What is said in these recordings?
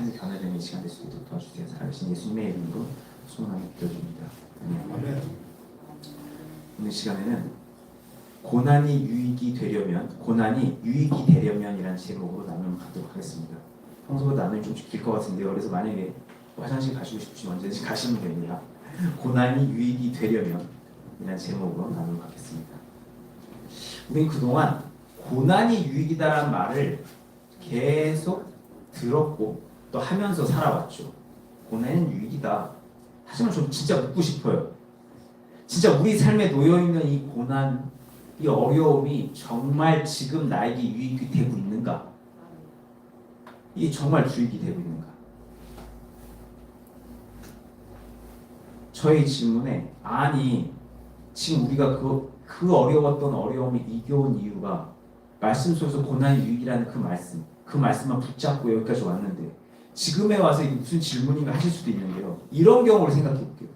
삶이 변화되는 시간 될 수 있도록 도와주세요. 살아계신 예수님의 이름으로 소원하게 기도드립니다. 아멘. 오늘 시간에는 고난이 유익이 되려면이라는 제목으로 나눔을 갖도록 하겠습니다. 평소보다 나눔이 좀 길 것 같은데요. 그래서 만약에 화장실 가시고 싶으시면 언제든지 가시면 됩니다. 고난이 유익이 되려면이라는 제목으로 나눔을 갖겠습니다. 우린 그동안 고난이 유익이다라는 말을 계속 들었고 또 하면서 살아왔죠. 고난은 유익이다. 하지만 좀 진짜 묻고 싶어요. 진짜 우리 삶에 놓여있는 이 고난, 이 어려움이 정말 지금 나에게 유익이 되고 있는가? 이게 정말 유익이 되고 있는가? 저의 질문에 아니 지금 우리가 그 어려웠던 어려움을 이겨온 이유가 말씀 속에서 고난이 유익이라는 그 말씀만 붙잡고 여기까지 왔는데 지금에 와서 이게 무슨 질문인가 하실 수도 있는데요. 이런 경우를 생각해 볼게요.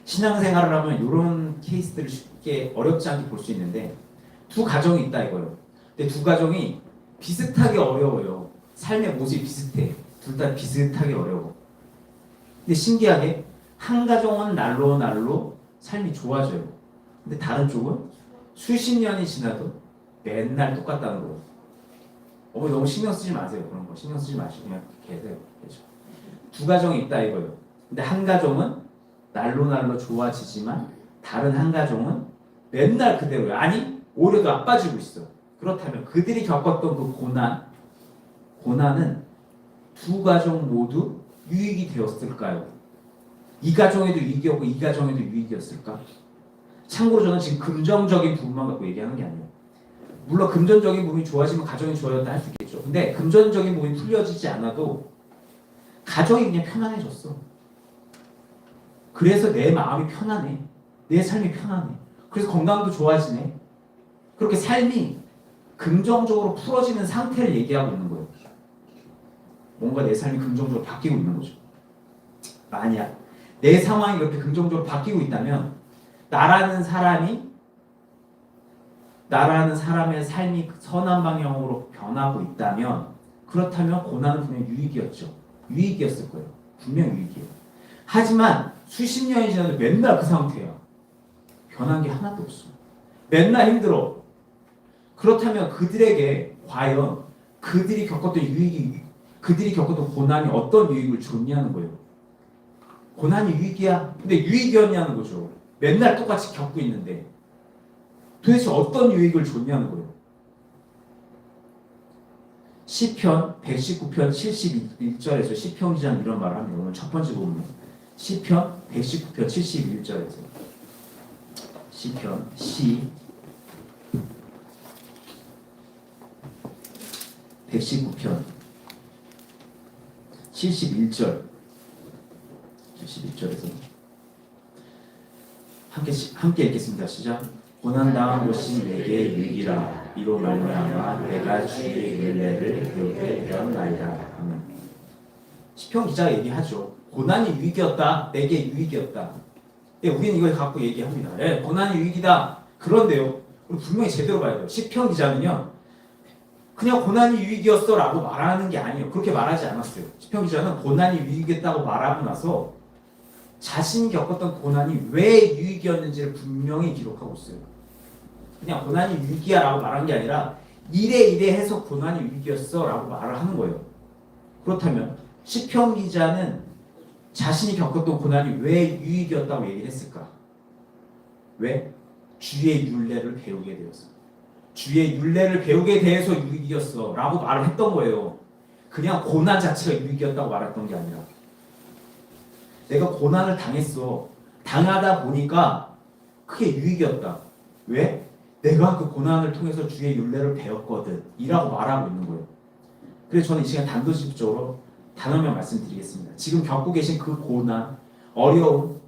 신앙생활을 하면 이런 케이스들을 쉽게 어렵지 않게 볼 수 있는데 두 가정이 있다 이거예요. 근데 두 가정이 비슷하게 어려워요. 삶의 모습이 비슷해. 둘 다 비슷하게 어려워. 근데 신기하게 한 가정은 날로 삶이 좋아져요. 근데 다른 쪽은 수십 년이 지나도 맨날 똑같다는 거예요. 어머니 너무 신경 쓰지 마세요. 그런 거 신경 쓰지 마시고 그냥 계세요. 그렇죠? 두 가정이 있다 이거예요. 근데 한 가정은 날로 좋아지지만 다른 한 가정은 맨날 그대로예요. 아니 오히려 더 나빠지고 있어. 그렇다면 그들이 겪었던 그 고난은 두 가정 모두 유익이 되었을까요? 이 가정에도 유익이었고 이 가정에도 유익이었을까? 참고로 저는 지금 긍정적인 부분만 갖고 얘기하는 게 아니에요. 물론 금전적인 부분이 좋아지면 가정이 좋아졌다 할 수 있겠죠. 근데 금전적인 부분이 풀려지지 않아도 가정이 그냥 편안해졌어. 그래서 내 마음이 편안해. 내 삶이 편안해. 그래서 건강도 좋아지네. 그렇게 삶이 긍정적으로 풀어지는 상태를 얘기하고 있는 거예요. 뭔가 내 삶이 긍정적으로 바뀌고 있는 거죠. 만약 내 상황이 그렇게 긍정적으로 바뀌고 있다면 나라는 사람의 삶이 선한 방향으로 변하고 있다면 그렇다면 고난은 분명히 유익이었죠. 유익이었을 거예요. 분명히 유익이에요. 하지만 수십 년이 지나도 맨날 그 상태야. 변한 게 하나도 없어. 맨날 힘들어. 그렇다면 그들에게 과연 그들이 겪었던 고난이 어떤 유익을 줬냐는 거예요. 고난이 유익이야? 근데 유익이었냐는 거죠. 맨날 똑같이 겪고 있는데 도대체 어떤 유익을 줬냐는 거예요. 시편 119편 71절에서 시편 기자는 이런 말을 합니다. 오늘 첫 번째 부분 시편 119편 71절에서 시편 119편 71절에서 함께 읽겠습니다. 시작. 고난당한 것이 내게 유익이라 이로 말미암아 내가 주의 은혜를 배우게 되었나이다. 아멘. 시편 기자가 얘기하죠. 고난이 유익이었다. 내게 유익이었다. 근데 우리는 이걸 갖고 얘기합니다. 네, 고난이 유익이다. 그런데요. 우리 분명히 제대로 봐야 돼요. 시편 기자는요. 그냥 고난이 유익이었어 라고 말하는 게 아니에요. 그렇게 말하지 않았어요. 시편 기자는 고난이 유익이었다고 말하고 나서 자신이 겪었던 고난이 왜 유익이었는지를 분명히 기록하고 있어요. 그냥 고난이 유익이야 라고 말한 게 아니라 이래 해서 고난이 유익이었어 라고 말을 하는 거예요. 그렇다면 시편 기자는 자신이 겪었던 고난이 왜 유익이었다고 얘기를 했을까? 왜? 주의 율례를 배우게 되었어. 주의 율례를 배우게 돼서 유익이었어 라고 말을 했던 거예요. 그냥 고난 자체가 유익이었다고 말했던 게 아니라 내가 고난을 당했어. 당하다 보니까 그게 유익이었다. 왜? 내가 그 고난을 통해서 주의 율례를 배웠거든 이라고 말하고 있는 거예요. 그래서 저는 이 시간 단도직입적으로 단어만 말씀드리겠습니다. 지금 겪고 계신 그 고난, 어려움,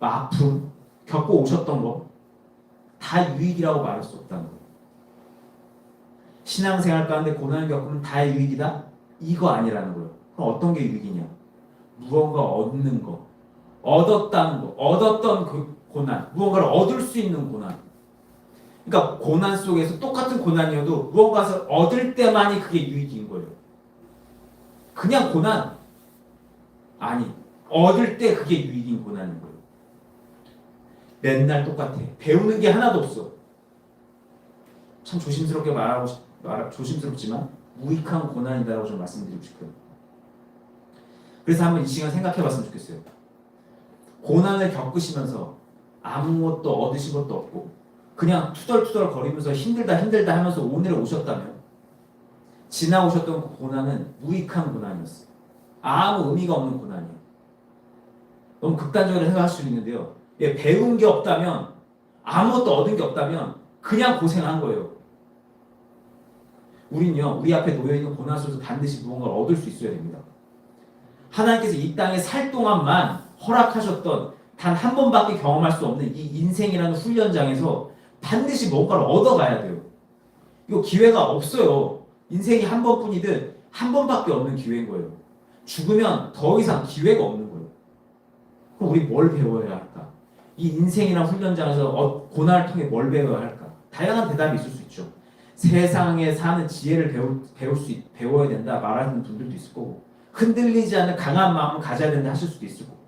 아픔 겪고 오셨던 거 다 유익이라고 말할 수 없다는 거예요. 신앙생활 가운데 고난을 겪으면 다 유익이다? 이거 아니라는 거예요. 그럼 어떤 게 유익이냐? 무언가 얻는 거, 얻었다는 거, 얻었던 그 고난, 무언가를 얻을 수 있는 고난. 그러니까 고난 속에서 똑같은 고난이어도 무언가를 얻을 때만이 그게 유익인 거예요. 그냥 고난 아니 얻을 때 그게 유익인 고난인 거예요. 맨날 똑같아. 배우는 게 하나도 없어. 참 조심스럽게 조심스럽지만 무익한 고난이다라고 좀 말씀드리고 싶어요. 그래서 한번 이 시간 생각해봤으면 좋겠어요. 고난을 겪으시면서 아무것도 얻으신 것도 없고 그냥 투덜투덜 거리면서 힘들다 하면서 오늘에 오셨다면 지나오셨던 그 고난은 무익한 고난이었어요. 아무 의미가 없는 고난이에요. 너무 극단적으로 생각할 수 있는데요. 예, 배운 게 없다면 아무것도 얻은 게 없다면 그냥 고생한 거예요. 우린요, 우리 앞에 놓여있는 고난 속에서 반드시 무언가를 얻을 수 있어야 됩니다. 하나님께서 이 땅에 살 동안만 허락하셨던 단 한 번밖에 경험할 수 없는 이 인생이라는 훈련장에서 반드시 뭔가를 얻어가야 돼요. 이거 기회가 없어요. 인생이 한 번뿐이든 한 번밖에 없는 기회인 거예요. 죽으면 더 이상 기회가 없는 거예요. 그럼 우리 뭘 배워야 할까? 이 인생이란 훈련장에서 고난을 통해 뭘 배워야 할까? 다양한 대답이 있을 수 있죠. 세상에 사는 지혜를 배워야 된다 말하는 분들도 있을 거고, 흔들리지 않는 강한 마음을 가져야 된다 하실 수도 있을 거고,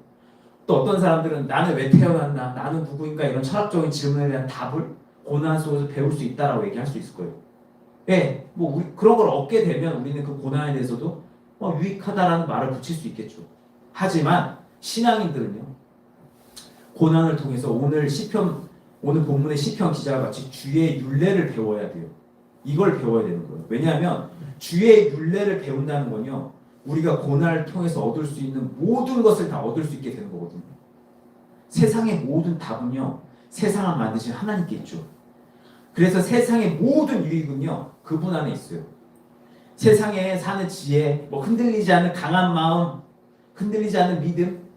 또 어떤 사람들은 나는 왜 태어났나, 나는 누구인가 이런 철학적인 질문에 대한 답을 고난 속에서 배울 수 있다라고 얘기할 수 있을 거예요. 예, 뭐 그런 걸 얻게 되면 우리는 그 고난에 대해서도 유익하다라는 말을 붙일 수 있겠죠. 하지만 신앙인들은요, 고난을 통해서 오늘 본문의 시편 기자가 같이 주의 율례를 배워야 돼요. 이걸 배워야 되는 거예요. 왜냐하면 주의 율례를 배운다는 건요, 우리가 고난을 통해서 얻을 수 있는 모든 것을 다 얻을 수 있게 되는 거거든요. 세상의 모든 답은요, 세상을 만드신 하나님께 있죠. 그래서 세상의 모든 유익은요, 그분 안에 있어요. 세상에 사는 지혜, 흔들리지 않는 강한 마음, 흔들리지 않는 믿음,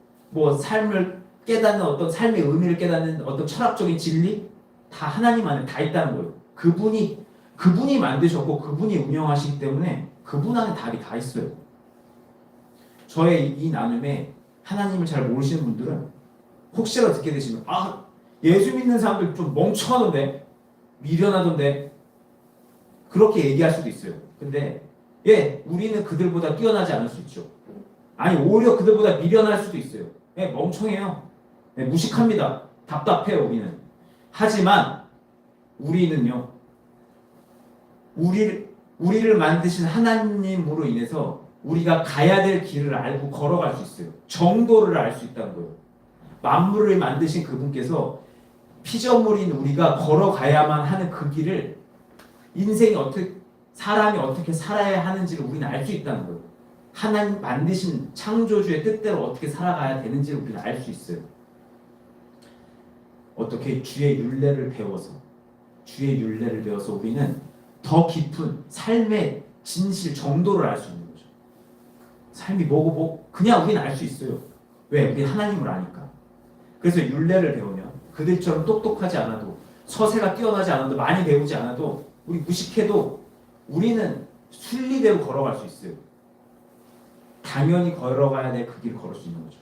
삶을 깨닫는 어떤 삶의 의미를 깨닫는 어떤 철학적인 진리, 다 하나님 안에 다 있다는 거예요. 그분이 만드셨고 그분이 운영하시기 때문에 그분 안에 답이 다 있어요. 저의 이 나눔에 하나님을 잘 모르시는 분들은 혹시라도 듣게 되시면 예수 믿는 사람들 좀 멍청하던데, 미련하던데 그렇게 얘기할 수도 있어요. 근데 우리는 그들보다 뛰어나지 않을 수 있죠. 아니 오히려 그들보다 미련할 수도 있어요. 멍청해요. 무식합니다. 답답해요. 우리는. 하지만 우리는요, 우리를 만드신 하나님으로 인해서 우리가 가야 될 길을 알고 걸어갈 수 있어요. 정도를 알 수 있다는 거예요. 만물을 만드신 그분께서 피조물인 우리가 걸어가야만 하는 그 길을, 사람이 어떻게 살아야 하는지를 우리는 알 수 있다는 거예요. 하나님 만드신 창조주의 뜻대로 어떻게 살아가야 되는지를 우리는 알 수 있어요. 어떻게 주의 율례를 배워서 우리는 더 깊은 삶의 진실, 정도를 알 수 있는 거죠. 삶이 뭐고 그냥 우리는 알 수 있어요. 왜? 우리 하나님을 아니까. 그래서 율례를 배우면 그들처럼 똑똑하지 않아도, 서세가 뛰어나지 않아도, 많이 배우지 않아도, 우리 무식해도 우리는 순리대로 걸어갈 수 있어요. 당연히 걸어가야 될 그 길을 걸을 수 있는 거죠.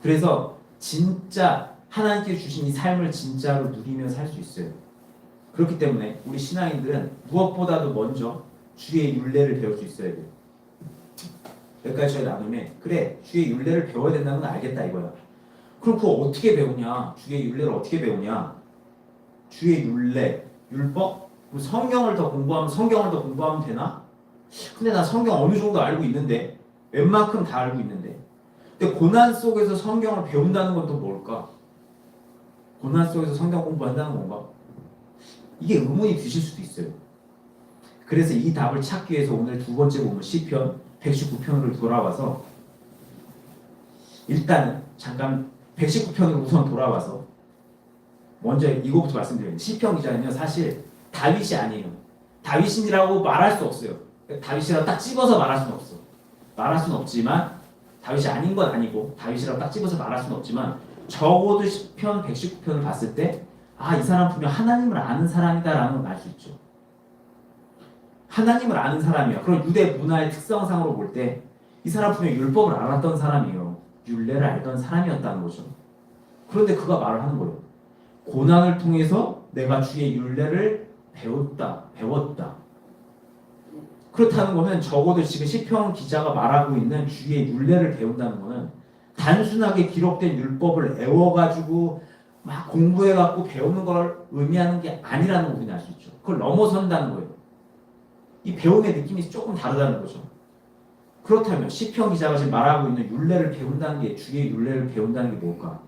그래서 진짜 하나님께 주신 이 삶을 진짜로 누리며 살 수 있어요. 그렇기 때문에 우리 신앙인들은 무엇보다도 먼저 주의 율례를 배울 수 있어야 돼요. 여기까지 저희 나눔에 그래, 주의 율례를 배워야 된다는 건 알겠다 이거야. 그럼 그거 어떻게 배우냐? 주의 율례를 어떻게 배우냐? 주의 율례, 율법? 성경을 더 공부하면 되나? 근데 나 성경 어느 정도 알고 있는데, 웬만큼 다 알고 있는데. 근데 고난 속에서 성경을 배운다는 건 또 뭘까? 고난 속에서 성경 공부한다는 건가? 이게 의문이 드실 수도 있어요. 그래서 이 답을 찾기 위해서 오늘 두 번째 본문 시편 119편으로 돌아와서, 일단은 잠깐 119편으로 우선 돌아와서 먼저 이거부터 말씀드려요. 시편 기자는요, 사실 다윗이 아니에요. 다윗이라고 말할 수 없어요. 다윗이라고 딱 집어서 말할 수는 없어. 말할 수는 없지만, 다윗이 아닌 건 아니고 다윗이라고 딱 집어서 말할 수는 없지만, 적어도 시편 119편을 봤을 때 이 사람 분명 하나님을 아는 사람이다라는 걸 알 수 있죠. 하나님을 아는 사람이야. 그럼 유대 문화의 특성상으로 볼 때 이 사람 분명 율법을 알았던 사람이에요. 율례를 알던 사람이었다는 거죠. 그런데 그가 말을 하는 거예요. 고난을 통해서 내가 주의 율례를 배웠다. 그렇다는 거면 적어도 지금 시편 기자가 말하고 있는 주의 율례를 배운다는 거는 단순하게 기록된 율법을 애워가지고 막 공부해갖고 배우는 걸 의미하는 게 아니라는 거 우리는 알 수 있죠. 그걸 넘어선다는 거예요. 이 배움의 느낌이 조금 다르다는 거죠. 그렇다면 시편 기자가 지금 말하고 있는 율례를 배운다는 게 주의 율례를 배운다는 게 뭘까?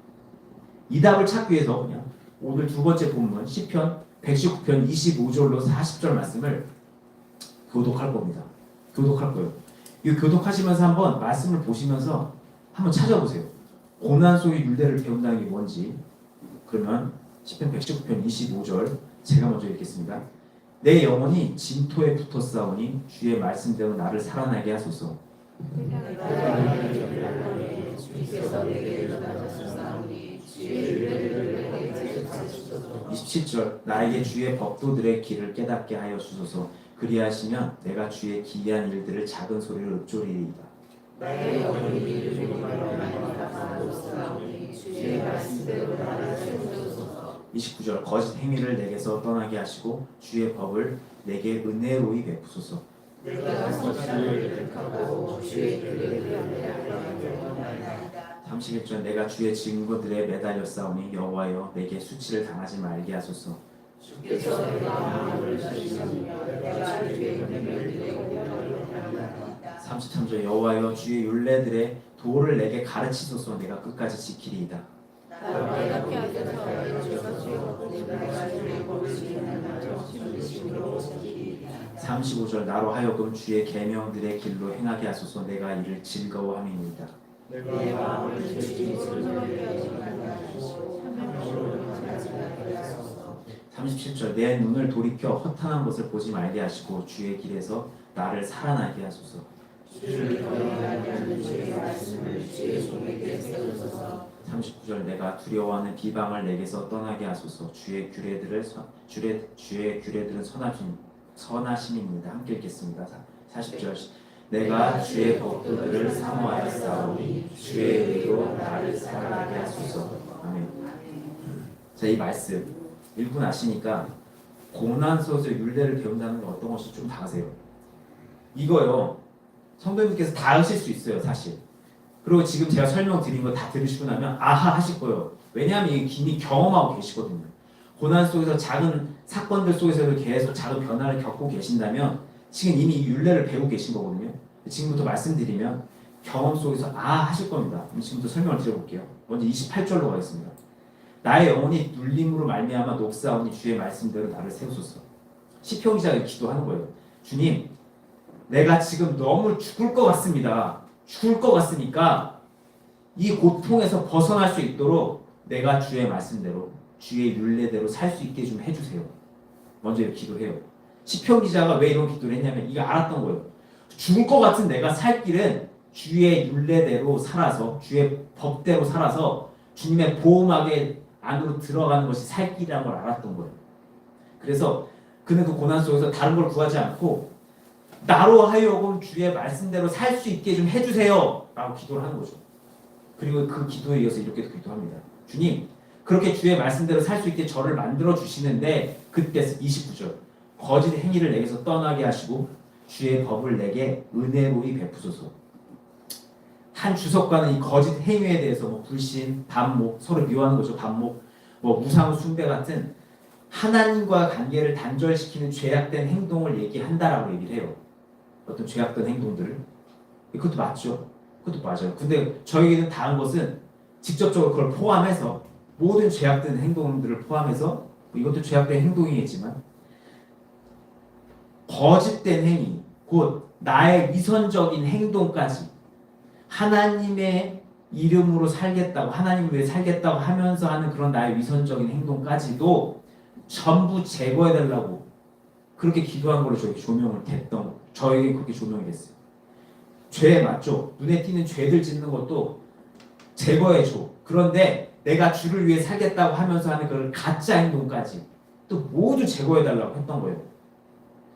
이 답을 찾기 위해서 그냥 오늘 두 번째 본문 시편 119편 25절로 40절 말씀을 교독할 겁니다. 교독할 거예요. 이 교독하시면서 한번 말씀을 보시면서 한번 찾아보세요. 고난 속의 율례를 배운다는 게 뭔지. 그러면 시편 119편 25절 제가 먼저 읽겠습니다. 내 영혼이 진토에 붙었사오니 주의 말씀대로 나를 살아나게 하소서. 27절 나에게 주의 법도들의 길을 깨닫게 하여 주소서. 그리하시면 내가 주의 기이한 일들을 작은 소리로 읊조리리이다. 나의 영혼이 이르는 말로 말미암아 주의 말씀대로 나를 세우소서. 29절 거짓 행위를 내게서 떠나게 하시고 주의 법을 내게 은혜로이 베푸소서. 내가 선지자를 택하고 주의 길을 영원하리이다. 31절 내가 주의 증거들에 매달렸사오니 여호와여 내게 수치를 당하지 말게 하소서. 주께서 내가 마음을 주시며 내가 주의 은혜를 영원하리이다. 33절 여호와여 주의 율례들의 도를 내게 가르치소서. 내가 끝까지 지키리이다. 나를 깨닫게 하소서. 주께서 내가 주의 법을 지키는 지키리이다. 35절 나로 하여금 주의 계명들의 길로 행하게 하소서. 내가 이를 즐거워함이니이다. 내 마음을 주의 즐거워하게 하시고 37절 내 눈을 돌이켜 허탄한 것을 보지 말게 하시고 주의 길에서 나를 살아나게 하소서. 주를 경외하게 하는 주의 말씀을 주의 종에게 세우소서. 39절 내가 두려워하는 비방을 내게서 떠나게 하소서. 주의 규례들은 선하심입니다. 함께 읽겠습니다. 40절 내가 주의 법도들을 사모하였사오니 주의 의로 나를 살아나게 하소서. 아멘. 자, 이 말씀 읽고 나시니까 고난 속에서 율례를 배운다는 건 어떤 것이 좀 다르세요. 이거요 성도님께서 다 하실 수 있어요 사실. 그리고 지금 제가 설명드린 거 다 들으시고 나면 아하 하실 거예요. 왜냐하면 이미 경험하고 계시거든요. 고난 속에서 작은 사건들 속에서도 계속 작은 변화를 겪고 계신다면 지금 이미 이 율례를 배우고 계신 거거든요. 지금부터 말씀드리면 경험 속에서 하실 겁니다. 그럼 지금부터 설명을 드려볼게요. 먼저 28절로 가겠습니다. 나의 영혼이 눌림으로 말미암아 녹사오니 주의 말씀대로 나를 세우소서. 시편 기자가 기도하는 거예요. 주님, 내가 지금 너무 죽을 것 같습니다. 죽을 것 같으니까 이 고통에서 벗어날 수 있도록 내가 주의 말씀대로 주의 율례대로 살 수 있게 좀 해주세요. 먼저 기도해요. 시편 기자가 왜 이런 기도를 했냐면 이거 알았던 거예요. 죽을 것 같은 내가 살 길은 주의 율례대로 살아서 주의 법대로 살아서 주님의 보호막에 안으로 들어가는 것이 살 길이라는 걸 알았던 거예요. 그래서 그는 그 고난 속에서 다른 걸 구하지 않고 나로 하여금 주의 말씀대로 살 수 있게 좀 해주세요 라고 기도를 하는 거죠. 그리고 그 기도에 이어서 이렇게 기도합니다. 주님, 그렇게 주의 말씀대로 살 수 있게 저를 만들어 주시는데 그때 29절 거짓 행위를 내게서 떠나게 하시고 주의 법을 내게 은혜로이 베푸소서. 한 주석가는 이 거짓 행위에 대해서 불신, 반목, 서로 미워하는 거죠. 반목, 무상 숭배 같은 하나님과 관계를 단절시키는 죄악된 행동을 얘기한다라고 얘기를 해요. 어떤 죄악된 행동들을. 그것도 맞죠. 그것도 맞아요. 근데 저에게는 다른 것은 직접적으로 그걸 포함해서 모든 죄악된 행동들을 포함해서 이것도 죄악된 행동이겠지만 거짓된 행위, 곧 나의 위선적인 행동까지 하나님의 이름으로 살겠다고 하나님을 위해 살겠다고 하면서 하는 그런 나의 위선적인 행동까지도 전부 제거해달라고 그렇게 기도한 걸로 저에게 조명을 됐던 저에게 그렇게 조명이 됐어요. 죄 맞죠? 눈에 띄는 죄들 짓는 것도 제거해줘. 그런데 내가 주를 위해 살겠다고 하면서 하는 그런 가짜 행동까지 또 모두 제거해달라고 했던 거예요.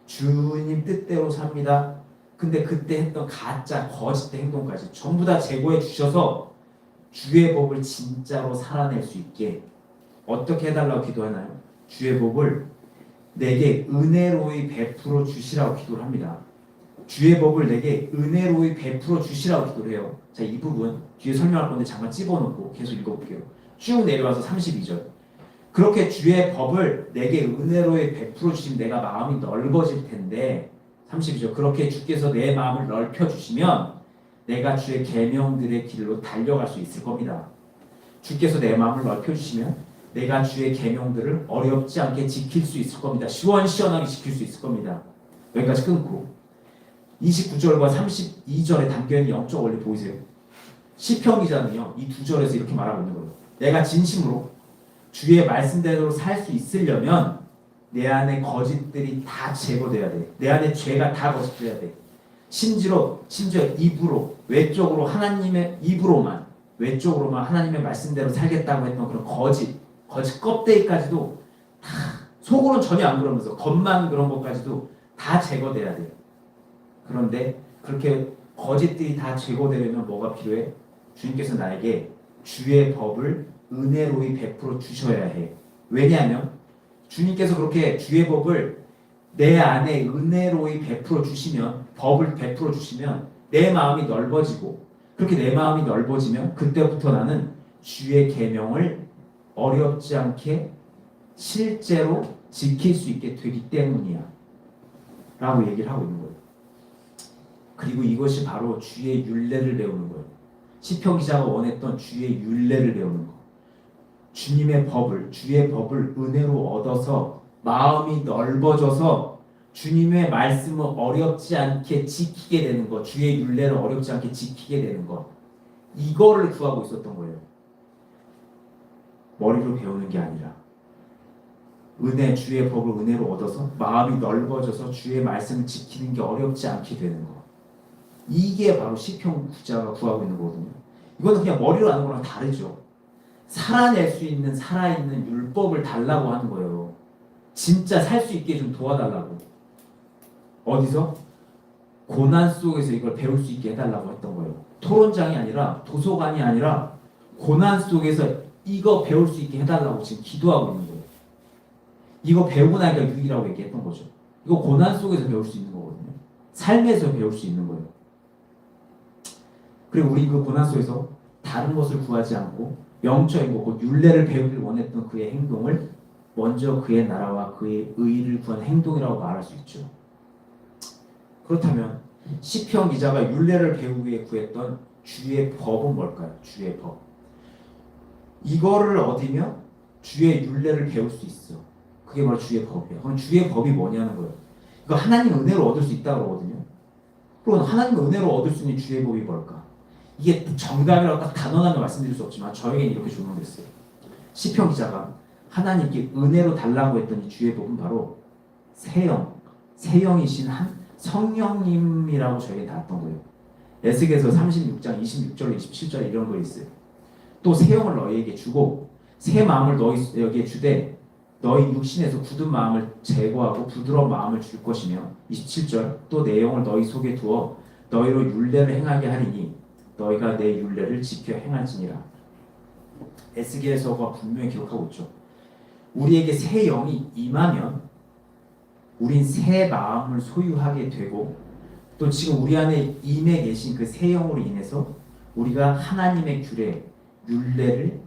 주님 뜻대로 삽니다. 근데 그때 했던 가짜 거짓 행동까지 전부 다 제거해 주셔서 주의 법을 진짜로 살아낼 수 있게 어떻게 해달라고 기도하나요? 주의 법을 내게 은혜로이 베풀어 주시라고 기도를 합니다. 주의 법을 내게 은혜로이 베풀어 주시라고 기도를 해요. 자, 이 부분 뒤에 설명할 건데 잠깐 집어넣고 계속 읽어볼게요. 쭉 내려와서 32절. 그렇게 주의 법을 내게 은혜로이 베풀어 주시면 내가 마음이 넓어질 텐데 32절. 그렇게 주께서 내 마음을 넓혀 주시면 내가 주의 계명들의 길로 달려갈 수 있을 겁니다. 주께서 내 마음을 넓혀 주시면 내가 주의 계명들을 어렵지 않게 지킬 수 있을 겁니다. 시원시원하게 지킬 수 있을 겁니다. 여기까지 끊고 29절과 32절에 담겨있는 영적 원리 보이세요? 시편 기자는요, 이 두 절에서 이렇게 말하고 있는 거예요. 내가 진심으로 주의 말씀대로 살 수 있으려면 내 안에 거짓들이 다 제거돼야 돼. 내 안에 죄가 다 거짓돼야 돼. 심지어 입으로, 외적으로 하나님의 입으로만, 외적으로만 하나님의 말씀대로 살겠다고 했던 그런 거짓 껍데기까지도 다, 속으로는 전혀 안 그러면서 겉만 그런 것까지도 다 제거돼야 돼요. 그런데 그렇게 거짓들이 다 제거되려면 뭐가 필요해? 주님께서 나에게 주의 법을 은혜로이 베풀어 주셔야 해. 왜냐하면 주님께서 그렇게 주의 법을 내 안에 은혜로이 베풀어 주시면, 법을 베풀어 주시면 내 마음이 넓어지고, 그렇게 내 마음이 넓어지면 그때부터 나는 주의 계명을 어렵지 않게 실제로 지킬 수 있게 되기 때문이야 라고 얘기를 하고 있는 거예요. 그리고 이것이 바로 주의 율례를 배우는 거예요. 시편 기자가 원했던 주의 율례를 배우는 거. 주님의 법을, 주의 법을 은혜로 얻어서 마음이 넓어져서 주님의 말씀을 어렵지 않게 지키게 되는 것, 주의 율례를 어렵지 않게 지키게 되는 것, 이거를 구하고 있었던 거예요. 머리로 배우는 게 아니라 주의 법을 은혜로 얻어서 마음이 넓어져서 주의 말씀을 지키는 게 어렵지 않게 되는 것. 이게 바로 시편 기자가 구하고 있는 거거든요. 이건 그냥 머리로 하는 거랑 다르죠. 살아낼 수 있는 살아있는 율법을 달라고 하는 거예요. 진짜 살 수 있게 좀 도와달라고. 어디서? 고난 속에서 이걸 배울 수 있게 해달라고 했던 거예요. 토론장이 아니라, 도서관이 아니라 고난 속에서 이거 배울 수 있게 해달라고 지금 기도하고 있는 거예요. 이거 배우고 나니까 유익이라고 얘기했던 거죠. 이거 고난 속에서 배울 수 있는 거거든요. 삶에서 배울 수 있는 거예요. 그리고 우리 그 고난 속에서 다른 것을 구하지 않고 영적인 것, 율례를 배우길 원했던 그의 행동을 먼저 그의 나라와 그의 의를 구하는 행동이라고 말할 수 있죠. 그렇다면 시편 기자가 율례를 배우기 위해 구했던 주의 법은 뭘까요? 주의 법. 이거를 얻으면 주의 율례를 배울 수 있어. 그게 바로 주의 법이에요. 그럼 주의 법이 뭐냐는 거예요. 이거 하나님 은혜로 얻을 수 있다고 그러거든요. 그럼 하나님 은혜로 얻을 수 있는 주의 법이 뭘까? 이게 정답이라고 딱 단언하며 말씀드릴 수 없지만 저에게는 이렇게 조명됐어요. 시편 기자가 하나님께 은혜로 달라고 했던 이 주의 법은 바로 세영이신 한 성령님이라고 저에게 나왔던 거예요. 에스겔서 36장 26절 27절에 이런 거 있어요. 또 새 영을 너희에게 주고 새 마음을 너희에게 주되 너희 육신에서 굳은 마음을 제거하고 부드러운 마음을 줄 것이며 27절 또 내 영을 너희 속에 두어 너희로 율례를 행하게 하리니 너희가 내 율례를 지켜 행할지니라. 에스겔서가 분명히 기록하고 있죠. 우리에게 새 영이 임하면 우린 새 마음을 소유하게 되고 또 지금 우리 안에 임해 계신 그 새 영으로 인해서 우리가 하나님의 규례, 율례를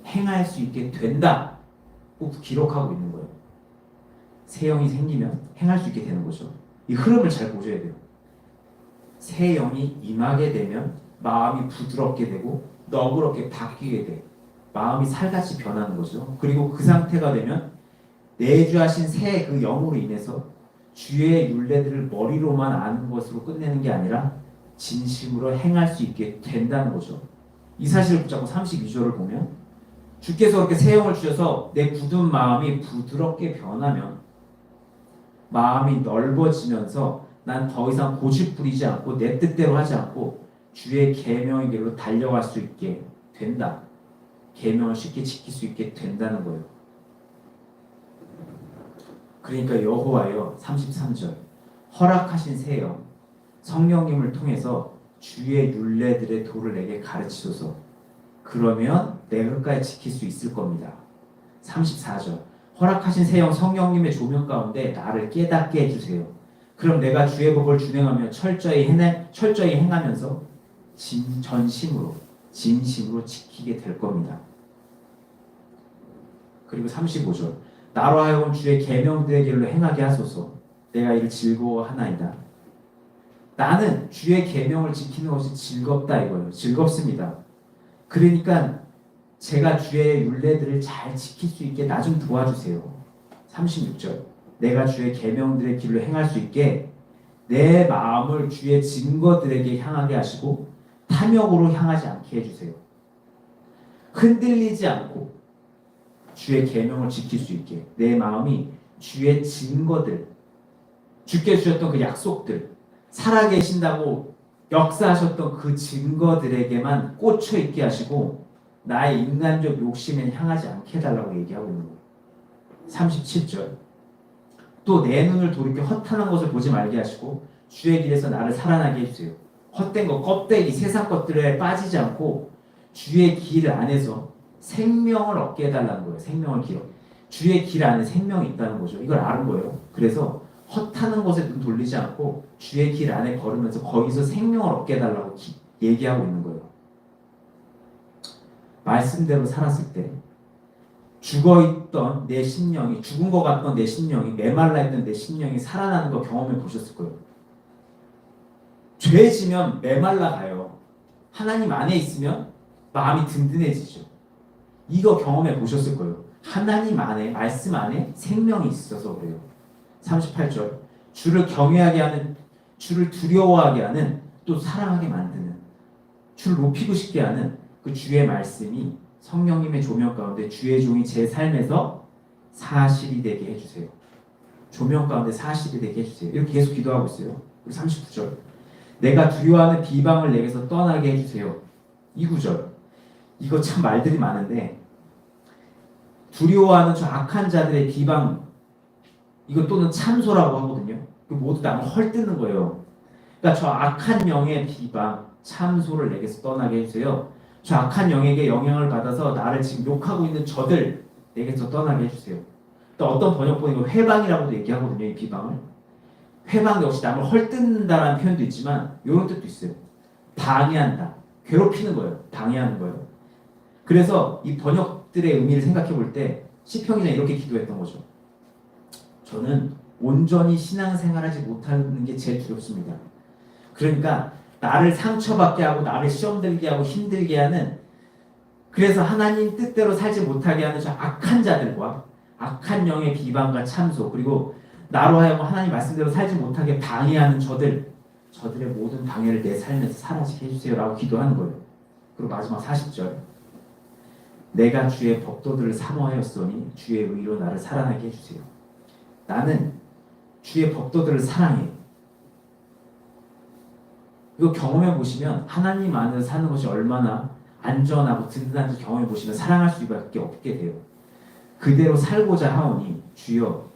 행할 수 있게 된다. 꼭 기록하고 있는 거예요. 새 영이 생기면 행할 수 있게 되는 거죠. 이 흐름을 잘 보셔야 돼요. 새 영이 임하게 되면 마음이 부드럽게 되고 너그럽게 바뀌게 돼. 마음이 살같이 변하는 거죠. 그리고 그 상태가 되면 내주하신 새 그 영으로 인해서 주의 율례들을 머리로만 아는 것으로 끝내는 게 아니라 진심으로 행할 수 있게 된다는 거죠. 이 사실을 붙잡고 32절을 보면 주께서 그렇게 새 영을 주셔서 내 굳은 마음이 부드럽게 변하면 마음이 넓어지면서 난 더 이상 고집 부리지 않고 내 뜻대로 하지 않고 주의 계명의 길로 달려갈 수 있게 된다. 계명을 쉽게 지킬 수 있게 된다는 거예요. 그러니까 여호와여 33절 허락하신 새 영 성령님을 통해서 주의 율례들의 도를 내게 가르치소서. 그러면 내가 끝까지 지킬 수 있을 겁니다. 34절 허락하신 새 영 성령님의 조명 가운데 나를 깨닫게 해주세요. 그럼 내가 주의 법을 준행하며 철저히 행하면서 전심으로 진심으로 지키게 될 겁니다. 그리고 35절 나로 하여금 주의 계명들의 길로 행하게 하소서. 내가 이를 즐거워하나이다. 나는 주의 계명을 지키는 것이 즐겁다 이거예요. 즐겁습니다. 그러니까 제가 주의 율례들을 잘 지킬 수 있게 나 좀 도와주세요. 36절 내가 주의 계명들의 길로 행할 수 있게 내 마음을 주의 증거들에게 향하게 하시고 탐욕으로 향하지 않게 해주세요. 흔들리지 않고 주의 계명을 지킬 수 있게 내 마음이 주의 증거들, 주께 주셨던 그 약속들, 살아계신다고 역사하셨던 그 증거들에게만 꽂혀 있게 하시고 나의 인간적 욕심에 향하지 않게 해달라고 얘기하고 있는 거예요. 37절 또 내 눈을 돌이켜 허탄한 것을 보지 말게 하시고 주의 길에서 나를 살아나게 해주세요. 헛된 것, 껍데기, 세상 것들에 빠지지 않고 주의 길 안에서 생명을 얻게 해달라는 거예요. 생명을 길어. 주의 길 안에 생명이 있다는 거죠. 이걸 아는 거예요. 그래서 헛하는 것에 눈 돌리지 않고 주의 길 안에 걸으면서 거기서 생명을 얻게 해달라고 얘기하고 있는 거예요. 말씀대로 살았을 때 죽어있던 내 심령이, 죽은 것 같던 내 심령이, 메말라 있던 내 심령이 살아나는 거 경험해 보셨을 거예요. 죄 지면 메말라 가요. 하나님 안에 있으면 마음이 든든해지죠. 이거 경험해 보셨을 거예요. 하나님 안에, 말씀 안에 생명이 있어서 그래요. 38절 주를 경외하게 하는, 주를 두려워하게 하는, 또 사랑하게 만드는, 주를 높이고 싶게 하는 그 주의 말씀이 성령님의 조명 가운데 주의 종이 제 삶에서 사실이 되게 해주세요. 조명 가운데 사실이 되게 해주세요. 이렇게 계속 기도하고 있어요. 그리고 39절 내가 두려워하는 비방을 내게서 떠나게 해주세요. 이 구절 이거 참 말들이 많은데 두려워하는 저 악한 자들의 비방 이거 또는 참소라고 하거든요. 모두 남을 헐뜯는 거예요. 그러니까 저 악한 영의 비방, 참소를 내게서 떠나게 해주세요. 저 악한 영에게 영향을 받아서 나를 지금 욕하고 있는 저들 내게서 떠나게 해주세요. 또 어떤 번역본이 이거 회방이라고도 얘기하거든요. 이 비방을. 회방 역시 남을 헐뜯는다라는 표현도 있지만 이런 뜻도 있어요. 방해한다. 괴롭히는 거예요. 방해하는 거예요. 그래서 이 번역들의 의미를 생각해 볼 때 시편기는 이렇게 기도했던 거죠. 저는 온전히 신앙생활하지 못하는 게 제일 두렵습니다. 그러니까 나를 상처받게 하고 나를 시험 들게 하고 힘들게 하는, 그래서 하나님 뜻대로 살지 못하게 하는 저 악한 자들과 악한 영의 비방과 참소, 그리고 나로 하여금 하나님 말씀대로 살지 못하게 방해하는 저들의 모든 방해를 내 삶에서 사라지게 해주세요 라고 기도하는 거예요. 그리고 마지막 40절 내가 주의 법도들을 사모하였으니 주의 의로 나를 살아나게 해주세요. 나는 주의 법도들을 사랑해. 이거 경험해 보시면 하나님 안에서 사는 것이 얼마나 안전하고 든든한지 경험해 보시면 사랑할 수밖에 없게 돼요. 그대로 살고자 하오니 주여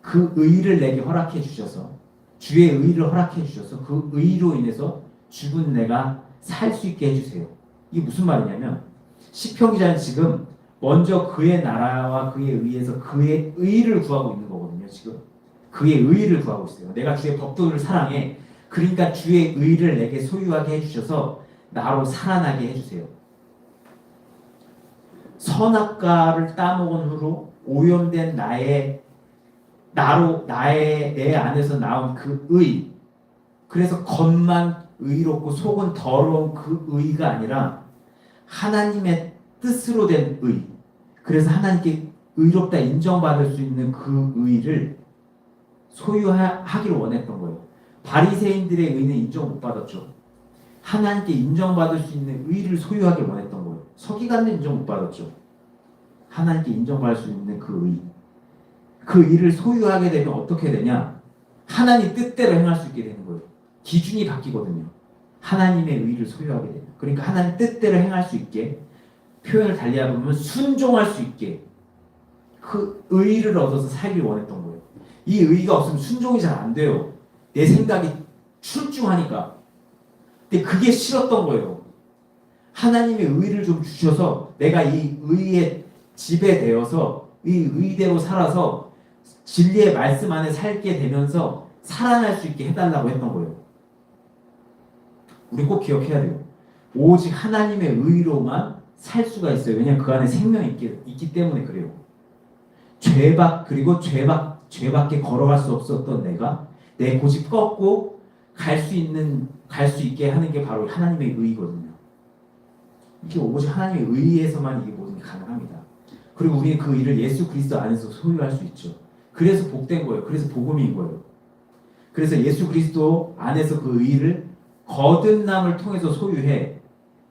그 의를 내게 허락해 주셔서, 주의 의를 허락해 주셔서 그 의로 인해서 죽은 내가 살 수 있게 해주세요. 이게 무슨 말이냐면 시편 기자는 지금 먼저 그의 나라와 그의 의에서 그의 의를 구하고 있는 거거든요. 지금 그의 의를 구하고 있어요. 내가 주의 법도를 사랑해. 그러니까 주의 의를 내게 소유하게 해주셔서 나로 살아나게 해주세요. 선악과를 따먹은 후로 오염된 내 안에서 나온 그 의, 그래서 겉만 의롭고 속은 더러운 그 의가 아니라 하나님의 뜻으로 된 의, 그래서 하나님께 의롭다 인정받을 수 있는 그 의를 소유하기를 원했던 거예요. 바리새인들의 의는 인정 못 받았죠. 하나님께 인정받을 수 있는 의를 소유하길 원했던 거예요. 서기관도 인정 못 받았죠. 하나님께 인정받을 수 있는 그 의, 그 의를 소유하게 되면 어떻게 되냐? 하나님 뜻대로 행할 수 있게 되는 거예요. 기준이 바뀌거든요. 하나님의 의를 소유하게 되면. 그러니까 하나님 뜻대로 행할 수 있게, 표현을 달리하면 순종할 수 있게 그 의를 얻어서 살길 원했던 거예요. 이 의가 없으면 순종이 잘 안 돼요. 내 생각이 출중하니까. 근데 그게 싫었던 거예요. 하나님의 의를 좀 주셔서 내가 이 의에 지배되어서 이 의대로 살아서 진리의 말씀 안에 살게 되면서 살아날 수 있게 해달라고 했던 거예요. 우리 꼭 기억해야 돼요. 오직 하나님의 의로만 살 수가 있어요. 왜냐하면 그 안에 생명이 있기 때문에 그래요. 그리고 죄밖에 걸어갈 수 없었던 내가 내 고집 꺾고 갈 수 있게 하는 게 바로 하나님의 의거든요. 이게 오직 하나님의 의에서만 이게 모든 게 가능합니다. 그리고 우리는 그 의를 예수 그리스도 안에서 소유할 수 있죠. 그래서 복된 거예요. 그래서 복음인 거예요. 그래서 예수 그리스도 안에서 그 의를 거듭남을 통해서 소유해.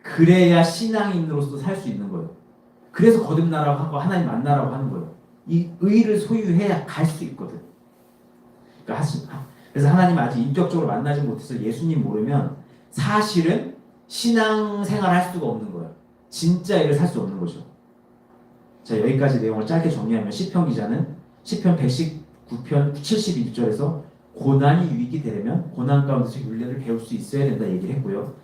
그래야 신앙인으로서 살 수 있는 거예요. 그래서 거듭나라고 하고 하나님 만나라고 하는 거예요. 이 의를 소유해야 갈 수 있거든. 그래서 하나님 아직 인격적으로 만나지 못해서 예수님 모르면 사실은 신앙생활 할 수가 없는 거예요. 진짜 일을 살 수 없는 거죠. 자, 여기까지 내용을 짧게 정리하면 시편 기자는 시편 119편 71절에서 고난이 유익이 되려면 고난 가운데서 율례를 배울 수 있어야 된다 얘기를 했고요.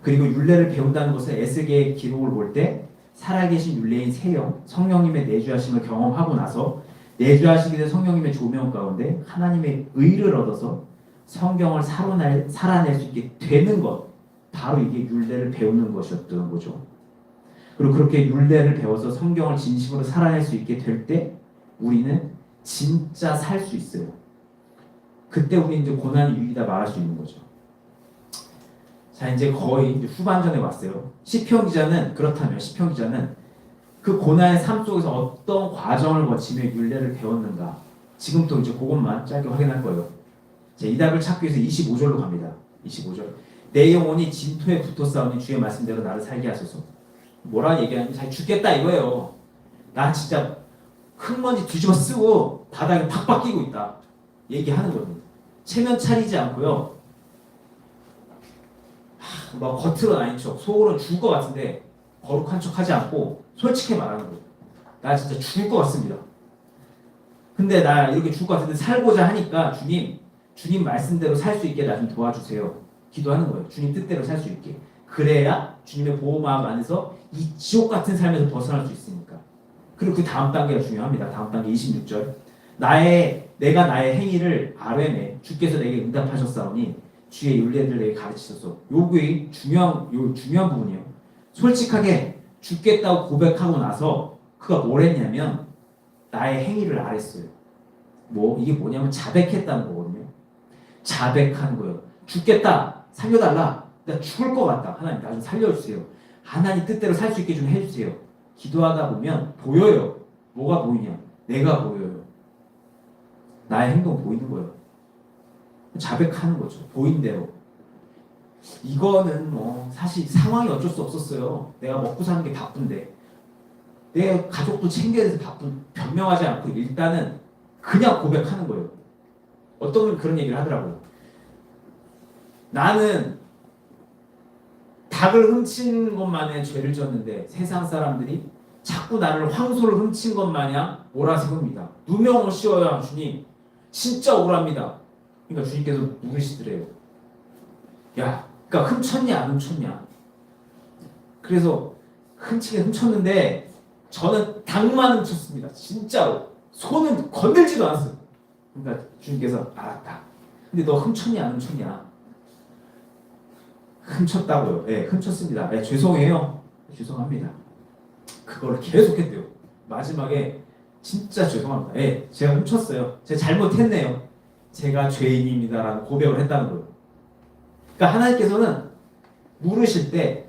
그리고 율례를 배운다는 것은 에스겔의 기록을 볼 때 살아계신 율례인 세영, 성령님의 내주하심을 경험하고 나서 내주하시게 된 성령님의 조명 가운데 하나님의 의를 얻어서 성경을 살아낼 수 있게 되는 것, 바로 이게 율례를 배우는 것이었던 거죠. 그리고 그렇게 율례를 배워서 성경을 진심으로 살아낼 수 있게 될 때 우리는 진짜 살 수 있어요. 그때 우리는 이제 고난이 유익이다 말할 수 있는 거죠. 자, 이제 거의 이제 후반전에 왔어요. 시편 기자는 그 고난의 삶 속에서 어떤 과정을 거치며 율례를 배웠는가. 지금부터 이제 그것만 짧게 확인할 거예요. 자, 이 답을 찾기 위해서 25절로 갑니다. 25절. 내 영혼이 진토에 붙어 싸우니 주의 말씀대로 나를 살게 하소서. 뭐라 얘기하냐면 잘 죽겠다 이거예요. 나 진짜 흙먼지 뒤집어 쓰고 바닥에 팍팍 끼고 있다. 얘기하는 거예요. 체면 차리지 않고요. 막 겉으로는 아닌 척, 속으로는 죽을 것 같은데 거룩한 척 하지 않고 솔직히 말하는 거예요. 나 진짜 죽을 것 같습니다. 근데 나 이렇게 죽을 것 같은데 살고자 하니까 주님 말씀대로 살 수 있게 나 좀 도와주세요. 기도하는 거예요. 주님 뜻대로 살 수 있게. 그래야 주님의 보호마음 안에서 이 지옥 같은 삶에서 벗어날 수 있으니까. 그리고 그 다음 단계가 중요합니다. 다음 단계 26절. 내가 나의 행위를 아뢰매 주께서 내게 응답하셨사오니 주의 율례를 내게 가르치소서. 요게 중요한 부분이에요. 솔직하게 죽겠다고 고백하고 나서 그가 뭘 했냐면 나의 행위를 아랬어요. 이게 뭐냐면 자백했다는 거거든요. 자백하는 거예요. 죽겠다. 살려달라. 나 죽을 것 같다. 하나님 나 좀 살려주세요. 하나님 뜻대로 살 수 있게 좀 해주세요. 기도하다 보면 보여요. 뭐가 보이냐? 내가 보여요. 나의 행동 보이는 거예요. 자백하는 거죠. 보인 대로. 이거는 사실 상황이 어쩔 수 없었어요. 내가 먹고 사는 게 바쁜데 내 가족도 챙겨야 돼서 변명하지 않고 일단은 그냥 고백하는 거예요. 어떤 분이 그런 얘기를 하더라고요. 나는 닭을 훔친 것만에 죄를 졌는데 세상 사람들이 자꾸 나를 황소를 훔친 것 마냥 몰아세웁니다. 누명을 씌워야 주님 진짜 억울합니다. 그러니까 주님께서 물으시더래요. 야, 그러니까 훔쳤냐 안 훔쳤냐. 그래서 훔치긴 훔쳤는데 저는 닭만 훔쳤습니다. 진짜로. 손은 건들지도 않았어요. 그러니까 주님께서 알았다. 근데 너 훔쳤냐 안 훔쳤냐. 훔쳤다고요. 네, 훔쳤습니다. 네, 죄송해요. 죄송합니다. 그걸 계속했대요. 마지막에 진짜 죄송합니다. 네, 제가 훔쳤어요. 제가 잘못했네요. 제가 죄인입니다라는 고백을 했다는 거예요. 그러니까 하나님께서는 물으실 때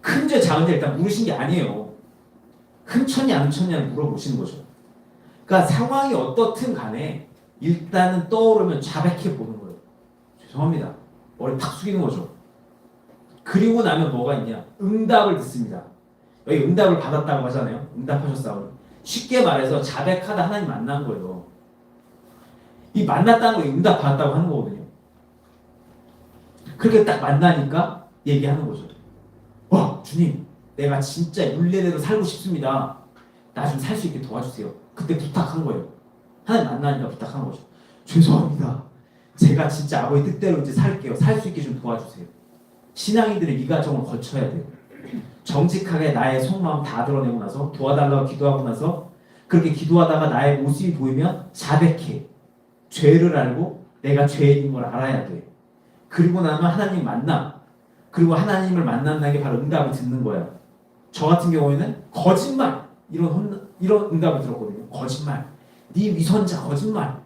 큰 죄, 작은 죄 일단 물으신 게 아니에요. 훔쳤냐 안 훔쳤냐를 물어보시는 거죠. 그러니까 상황이 어떻든 간에 일단은 떠오르면 자백해 보는 거예요. 죄송합니다. 머리 탁 숙이는 거죠. 그리고 나면 뭐가 있냐? 응답을 듣습니다. 여기 응답을 받았다고 하잖아요. 응답하셨사오니. 쉽게 말해서 자백하다 하나님 만난 거예요. 이 만났다는 거 응답 받았다고 하는 거거든요. 그렇게 딱 만나니까 얘기하는 거죠. 와, 주님, 내가 진짜 율례대로 살고 싶습니다. 나 좀 살 수 있게 도와주세요. 그때 부탁한 거예요. 하나님 만나니까 부탁한 거죠. 죄송합니다. 제가 진짜 아버지 뜻대로 이제 살게요. 살 수 있게 좀 도와주세요. 신앙인들이 이 과정을 거쳐야 돼요. 정직하게 나의 속마음 다 드러내고 나서 도와달라고 기도하고 나서 그렇게 기도하다가 나의 모습이 보이면 자백해. 죄를 알고 내가 죄인인 걸 알아야 돼. 그리고 나면 하나님 만나. 그리고 하나님을 만난다는 게 바로 응답을 듣는 거야. 저 같은 경우에는 거짓말 이런 응답을 들었거든요. 거짓말. 네 위선자 거짓말.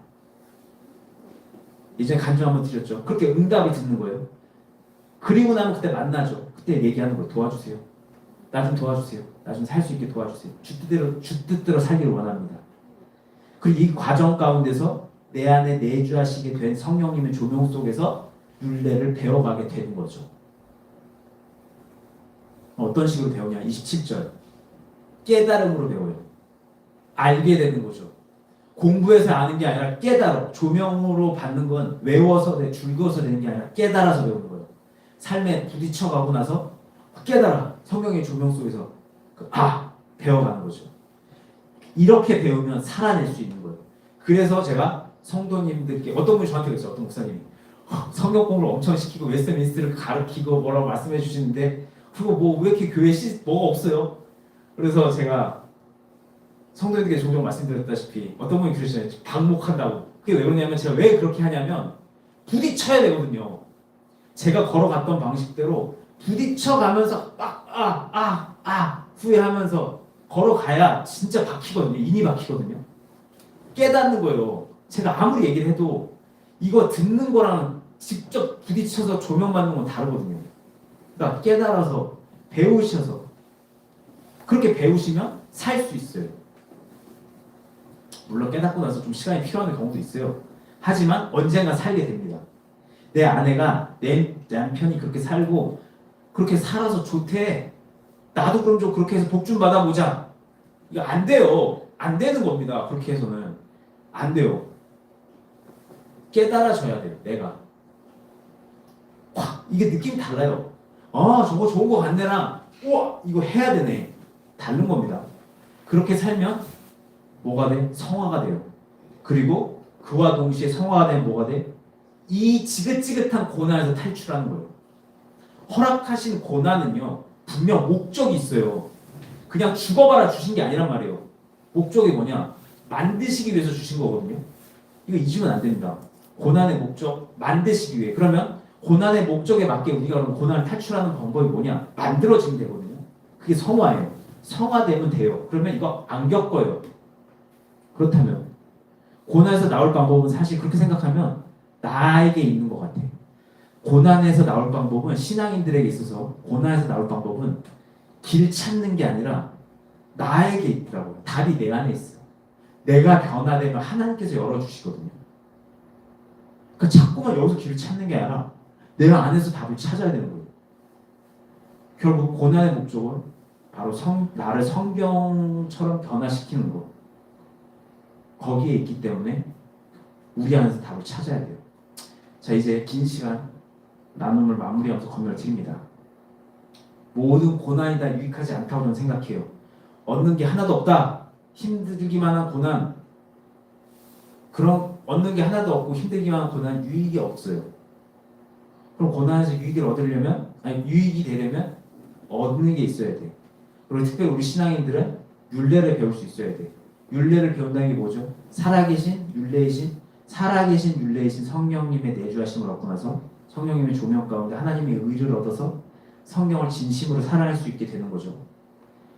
예전에 간증 한번 드렸죠. 그렇게 응답을 듣는 거예요. 그리고 나면 그때 만나죠. 그때 얘기하는 거예요. 도와주세요. 나 좀 도와주세요. 나 좀 살 수 있게 도와주세요. 주 뜻대로 살기를 원합니다. 그리고 이 과정 가운데서 내 안에 내주하시게 된 성령님의 조명 속에서 율례를 배워가게 되는 거죠. 어떤 식으로 배우냐? 27절. 깨달음으로 배워요. 알게 되는 거죠. 공부해서 아는 게 아니라 깨달아. 조명으로 받는 건 외워서 줄거서 되는 게 아니라 깨달아서 배우는 거예요. 삶에 부딪혀가고 나서 깨달아. 성경의 조명 속에서 배워가는 거죠. 이렇게 배우면 살아낼 수 있는 거예요. 그래서 제가 성도님들께 어떤 분이 저한테 그랬어요. 어떤 목사님이 성경 공부를 엄청 시키고 웨스트민스터를 가르치고 뭐라고 말씀해 주시는데 그거 뭐 왜 이렇게 교회에 뭐가 없어요? 그래서 제가 성도님들께 종종 말씀드렸다시피 어떤 분이 그러시잖아요. 방목한다고. 그게 왜 그러냐면 제가 왜 그렇게 하냐면 부딪혀야 되거든요. 제가 걸어갔던 방식대로 부딪혀가면서 후회하면서 걸어가야 진짜 박히거든요. 인이 박히거든요. 깨닫는 거예요. 제가 아무리 얘기를 해도 이거 듣는 거랑 직접 부딪혀서 조명받는 건 다르거든요. 그러니까 깨달아서 배우셔서 그렇게 배우시면 살 수 있어요. 물론 깨닫고 나서 좀 시간이 필요한 경우도 있어요. 하지만 언젠가 살게 됩니다. 내 아내가 내 남편이 그렇게 살고 그렇게 살아서 좋대. 나도 그럼 좀 그렇게 해서 복 좀 받아보자. 이거 안 돼요. 안 되는 겁니다. 그렇게 해서는 안 돼요. 깨달아져야 돼요. 내가. 이게 느낌이 달라요. 저거 좋은 거 같네라. 우와, 이거 해야 되네. 다른 겁니다. 그렇게 살면 뭐가 돼? 성화가 돼요. 그리고 그와 동시에 성화가 되면 뭐가 돼? 이 지긋지긋한 고난에서 탈출하는 거예요. 허락하신 고난은요, 분명 목적이 있어요. 그냥 죽어봐라 주신 게 아니란 말이에요. 목적이 뭐냐? 만드시기 위해서 주신 거거든요. 이거 잊으면 안 됩니다. 고난의 목적, 만드시기 위해. 그러면 고난의 목적에 맞게 우리가 그럼 고난을 탈출하는 방법이 뭐냐? 만들어지면 되거든요. 그게 성화예요. 성화되면 돼요. 그러면 이거 안 겪어요. 그렇다면 고난에서 나올 방법은 사실 그렇게 생각하면 나에게 있는 것 같아요. 고난에서 나올 방법은 신앙인들에게 있어서 고난에서 나올 방법은 길 찾는 게 아니라 나에게 있더라고요. 답이 내 안에 있어요. 내가 변화되면 하나님께서 열어주시거든요. 그러니까 자꾸만 여기서 길을 찾는 게 아니라 내가 안에서 답을 찾아야 되는 거예요. 결국 고난의 목적은 바로 나를 성경처럼 변화시키는 것. 거기에 있기 때문에 우리 안에서 답을 찾아야 돼요. 자, 이제 긴 시간 나눔을 마무리하면서 건면을 드립니다. 모든 고난이 다 유익하지 않다고 저는 생각해요. 얻는 게 하나도 없다. 힘들기만 한 고난, 그런 얻는 게 하나도 없고 힘들기만 한 고난, 유익이 없어요. 그럼 고난에서 유익이 되려면 얻는 게 있어야 돼. 그리고 특별히 우리 신앙인들은 율례를 배울 수 있어야 돼. 율례를 배운다는 게 뭐죠? 살아계신 율례이신 성령님의 내주하심을 얻고 나서 성령님의 조명 가운데 하나님의 의를 얻어서 성경을 진심으로 살아낼 수 있게 되는 거죠.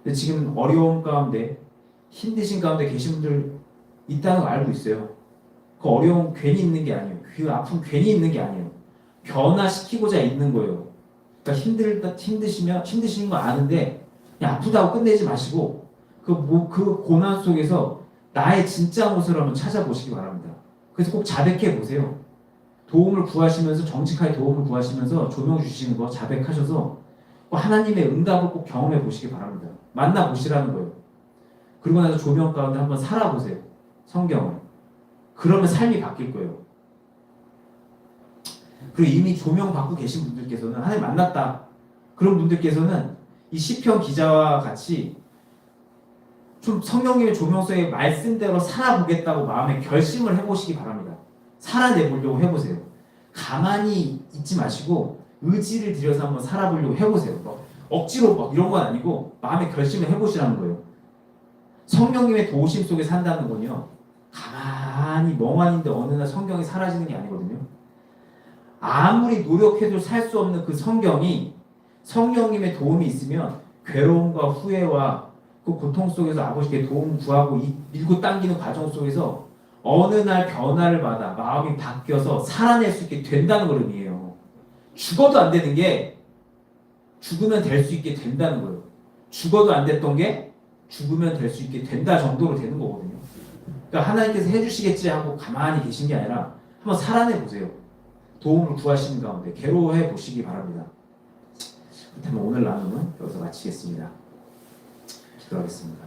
근데 지금 어려움 가운데 힘드신 가운데 계신 분들 있다는 거 알고 있어요. 그 어려움 괜히 있는 게 아니에요. 그 아픔 괜히 있는 게 아니에요. 변화시키고자 있는 거예요. 그러니까 힘드신 거 아는데 그냥 아프다고 끝내지 마시고 그 고난 속에서 나의 진짜 모습을 한번 찾아보시기 바랍니다. 그래서 꼭 자백해 보세요. 도움을 구하시면서 정직하게 도움을 구하시면서 조명 주시는 거 자백하셔서 하나님의 응답을 꼭 경험해 보시기 바랍니다. 만나 보시라는 거예요. 그리고 나서 조명 가운데 한번 살아보세요. 성경을. 그러면 삶이 바뀔 거예요. 그리고 이미 조명 받고 계신 분들께서는 하나님 만났다. 그런 분들께서는 이 시편 기자와 같이 좀 성령님의 조명 속에 말씀대로 살아보겠다고 마음에 결심을 해보시기 바랍니다. 살아내보려고 해보세요. 가만히 있지 마시고 의지를 들여서 한번 살아보려고 해보세요. 억지로 이런 건 아니고 마음에 결심을 해보시라는 거예요. 성령님의 도우심 속에 산다는 건요, 가만히 멍하니 있는데 어느 날 성경이 사라지는 게 아니거든요. 아무리 노력해도 살 수 없는 그 성경이 성령님의 도움이 있으면 괴로움과 후회와 그 고통 속에서 아버지께 도움 구하고 밀고 당기는 과정 속에서 어느 날 변화를 받아 마음이 바뀌어서 살아낼 수 있게 된다는 걸 의미해요. 죽어도 안 되는 게 죽으면 될 수 있게 된다는 거예요. 죽어도 안 됐던 게 죽으면 될 수 있게 된다 정도로 되는 거거든요. 그러니까 하나님께서 해주시겠지 하고 가만히 계신 게 아니라 한번 살아내 보세요. 도움을 구하시는 가운데 괴로워해 보시기 바랍니다. 그렇다면 오늘 나눔은 여기서 마치겠습니다. 기도하겠습니다.